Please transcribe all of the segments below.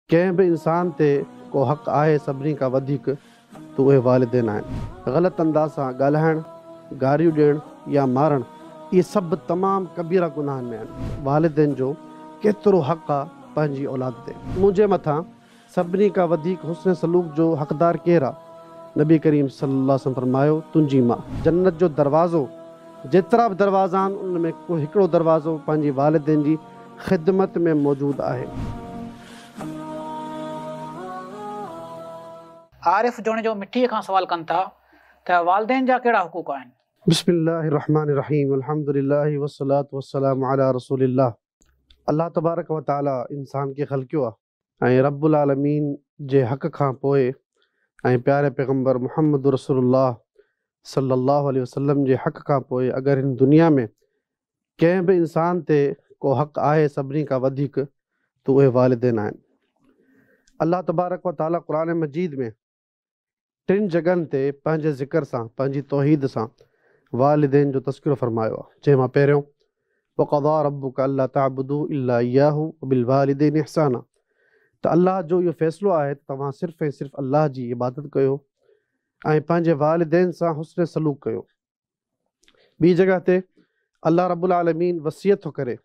कंहिं बि इंसान ते को हक़ आहे सभिनी खां वधीक त उहे वालिदैन आहिनि। ग़लति अंदाज़ सां ॻाल्हाइणु, गारियूं ॾियणु या मारणु, इहे सभु तमामु कबीरा गुनाहनि में आहिनि। वालिदैन जो केतिरो हक़ आहे पंहिंजी औलाद ते। मुंहिंजे मथां सभिनी खां वधीक हुस्न सलूक जो हक़दार केरु आहे? नबी करीम सल्लल्लाहु अलैहि वसल्लम फरमायो, तुंहिंजी माउ। जन्नत जो दरवाज़ो जेतिरा बि दरवाज़ा आहिनि उन में को हिकिड़ो दरवाज़ो पंहिंजी वालिदैन जी ख़िदमत में मौजूदु आहे। आरिफ़ जोणे जो मिठीअ खां सवाल कनि था त वालिदैन जा कहिड़ा हुकूक आहिनि? बिस्मिल्लाहिर्रहमानिर्रहीम, अल्हम्दुलिल्लाहि वस्सलातु वस्सलामु अला रसूलिल्लाह। अल्लाह तबारक व तआला इंसान खे ख़ल्क़ियो आहे ऐं रब्बुल आलमीन जे हक़ खां पोइ ऐं प्यारे पैगम्बर मुहम्मद रसूलुल्लाह सल्लल्लाहु अलैहि वसल्लम जे हक़ खां पोइ अगरि हिन दुनिया में कंहिं बि इंसान ते को हक़ आहे सभिनी खां वधीक त उहे वालिदैन आहिनि। अल्लाह तबारक व तआला क़ुरान मजीद में टिनि जॻहनि ते पंहिंजे ज़िक्र सां, पंहिंजी तौहीद सां वालिदैन जो तज़किरो फरमायो आहे। जंहिंमां पहिरियों वक़ज़ा रब्बुका अल्ला तअबुदू इल्ला इय्याहु वबिलवालिदैनि इहसाना, त अल्लाह जो इहो फ़ैसिलो आहे त तव्हां सिर्फ़ु ऐं सिर्फ़ु अल्लाह जी इबादत कयो ऐं पंहिंजे वालिदैन सां हुस्न सलूक कयो। ॿी जॻह ते अल्लाह रब्बुल आलमीन वसियत थो करे,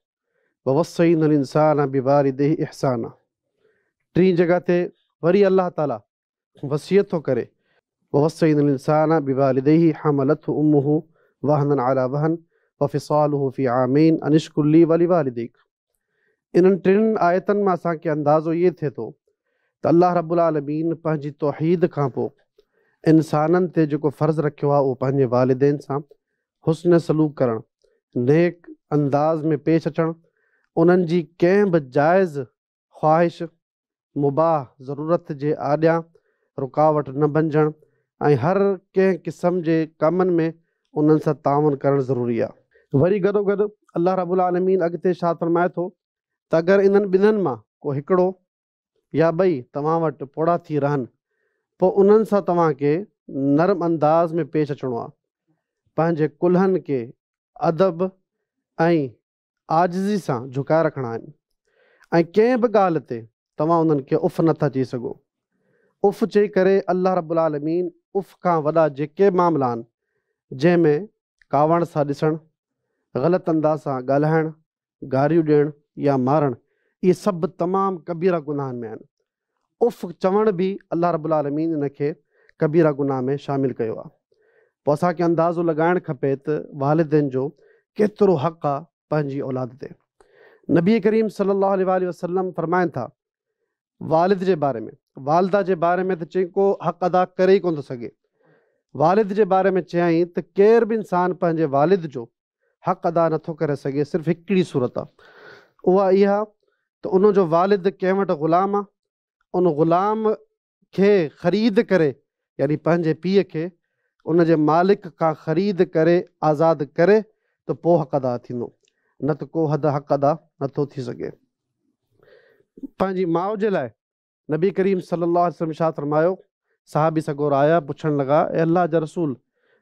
ववस्सैनल इंसान बिवालिदैहि इहसाना। टी जॻह ते वरी अल्लाह ताला वसियत थो करे, ववस्सैनल इंसान बिवालिदैहि हमलतहु उम्मुहु वहनन अला वहन वफ़िसालुहु फ़ी आमैन अन इश्कुर ली वलिवालिदैक। इन्हनि टिनि आयतनि मां असांखे अंदाज़ो इहे थिए थो त अल्लाह रब्बुल आलमीन पंहिंजी तौहीद खां पोइ इंसाननि ते जेको फ़र्ज़ु रखियो आहे उहो पंहिंजे वालिदैन सां हुस्न सलूक करणु, नेक अंदाज़ में पेश अचणु, उन्हनि जी कंहिं बि जाइज़ ख़्वाहिश, मुबाह ज़रूरत जे आॾियां रुकावट न बणिजणु ऐं हर कंहिं क़िस्म जे कमनि में उन्हनि सां ताउन करणु ज़रूरी आहे। वरी गॾोगॾु अल्लाह रब्बुल आलमीन अॻिते छा फरमाए थो त अगरि इन्हनि ॿिन्हिनि मां को हिकिड़ो या ॿई तव्हां वटि पोड़ा थी रहनि, पोइ उन्हनि सां तव्हांखे नरम अंदाज़ में पेश अचिणो आहे। पंहिंजे कुल्हनि खे अदब ऐं आजिज़ी सां झुकाए रखणा आहिनि ऐं कंहिं बि ॻाल्हि ते तव्हां उन्हनि खे उफ़ नथा चई सघो। उफ़ चई करे अल्लाह रब्बुल आलमीन उफ़ खां वॾा जेके मामला आहिनि जंहिंमें कावड़ सां ॾिसणु, ग़लति अंदाज़ सां ॻाल्हाइणु, गारियूं ॾियणु या मारणु, इहे सभु तमामु कबीरा गुनाहनि में आहिनि। उफ़ चवण बि अल्लाह रब्बुल आलमीन इन खे कबीरा गुनाह में शामिलु कयो आहे। पोइ असांखे अंदाज़ो लॻाइणु खपे त वालिदैन जो केतिरो हक़ आहे पंहिंजी औलाद ते। नबी करीम सल्लल्लाहु अलैहि वसल्लम फरमाइनि था वालिद जे बारे में, वालिदा जे बारे में त चई को हक़ अदा करे ई कोन थो सघे। वालिद जे बारे में चयाईं त केर बि इंसानु पंहिंजे वालिद जो हक़ अदा नथो करे सघे, सिर्फ़ु हिकिड़ी सूरत आहे, उहा इहा त उनजो वालिद कंहिं वटि ग़ुलाम आहे, उन ग़ुलाम खे ख़रीद करे यानी पंहिंजे पीउ खे उन जे मालिक खां ख़रीद करे आज़ादु करे त पोइ हक़ अदा थींदो, न त को हद हक़ अदा नथो थी सघे। पंहिंजी माउ जे लाइ नबी करीम सल्लल्लाहु अलैहि वसल्लम छा फरमायो? साहबी सगोर आया, पुछणु लॻा, ए अल्लाह जा रसूल,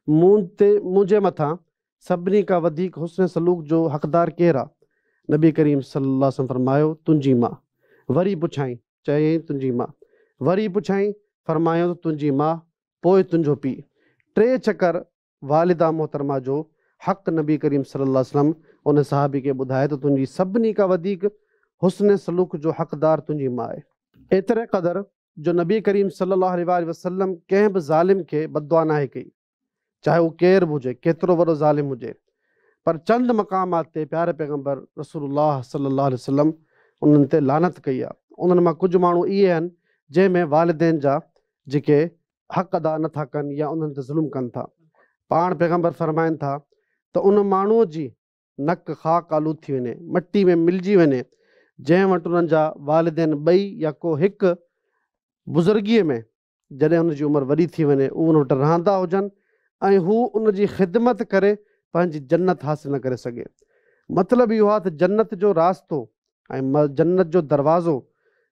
मुंहिंजे मथां सभिनी खां वधीक हुस्न सलूक जो हक़दार केरु आहे? नबी करीम सल्लल्लाहु अलैहि वसल्लम फरमायो, तुंहिंजी माउ। वरी पुछाईं, चयईं तुंहिंजी माउ। वरी पुछाईं, फरमायो तुंहिंजी माउ, पोइ तुंहिंजो पीउ। टे चकर वालिदा मोहतरमा जो हक़ नबी करीम सल्लल्लाहु अलैहि वसल्लम उन साहबी खे ॿुधाए त तुंहिंजी सभिनी खां वधीक हुस्न सलूक जो हक़दार तुंहिंजी माउ आहे। एतिरे क़दुरु जो नबी करीम सल्लल्लाहु अलैहि वसल्लम कंहिं बि ज़ालिम खे बददुआ नाहे कई, चाहे उहो केरु बि हुजे, केतिरो वॾो ज़ालिम हुजे। पर चंद मक़ामात ते प्यारे पैगम्बर रसूलुल्लाह सल्लल्लाहु अलैहि वसल्लम उन्हनि ते लानत कई आहे। उन्हनि मां कुझु माण्हू इहे आहिनि जंहिंमें वालिदैन जा जेके हक़ अदा नथा कनि या उन्हनि ते ज़ुल्म कनि था। पाण पैगम्बर फरमाइनि था त उन माण्हूअ जी नक ख़ाक आलूद थी वञे, मटी में मिलिजी वञे, जंहिं वटि उन्हनि जा वालिदैन ॿई या को हिकु बुज़ुर्गीअ में जॾहिं हुनजी उमिरि वॾी थी वञे उहे उन वटि रहंदा हुजनि ऐं हू उन जी ख़िदमत करे पंहिंजी जन्नत हासिलु न करे सघे। मतिलबु इहो आहे त जन्नत जो रास्तो ऐं जन्नत जो दरवाज़ो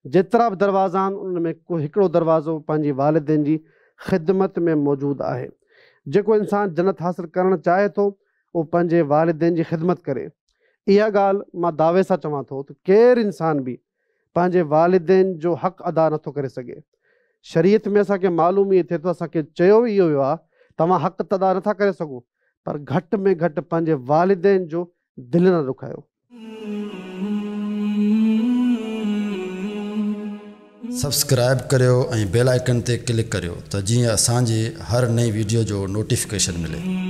जेतिरा बि दरवाज़ा आहिनि उन में को हिकिड़ो दरवाज़ो पंहिंजी वालिदैन जी ख़िदमत में मौजूदु आहे। जेको इंसानु जन्नत हासिलु करणु चाहे थो उहो पंहिंजे वालिदैन जी ख़िदमत करे। इहा ॻाल्हि मां दावे सां चवां थो त केरु इंसान बि पंहिंजे वालिदैन जो हक़ अदा नथो करे सघे। शरीयत में असांखे मालूम ई थिए थो, असांखे चयो ई इहो वियो आहे तव्हां हक़ त अदा नथा करे सघो, पर घटि में घटि पंहिंजे वालिदैन जो दिलि न दुखायो। सब्सक्राइब करियो ऐं बेल आइकन ते क्लिक करियो त जीअं असांजी हर नई वीडियो जो नोटिफिकेशन मिले।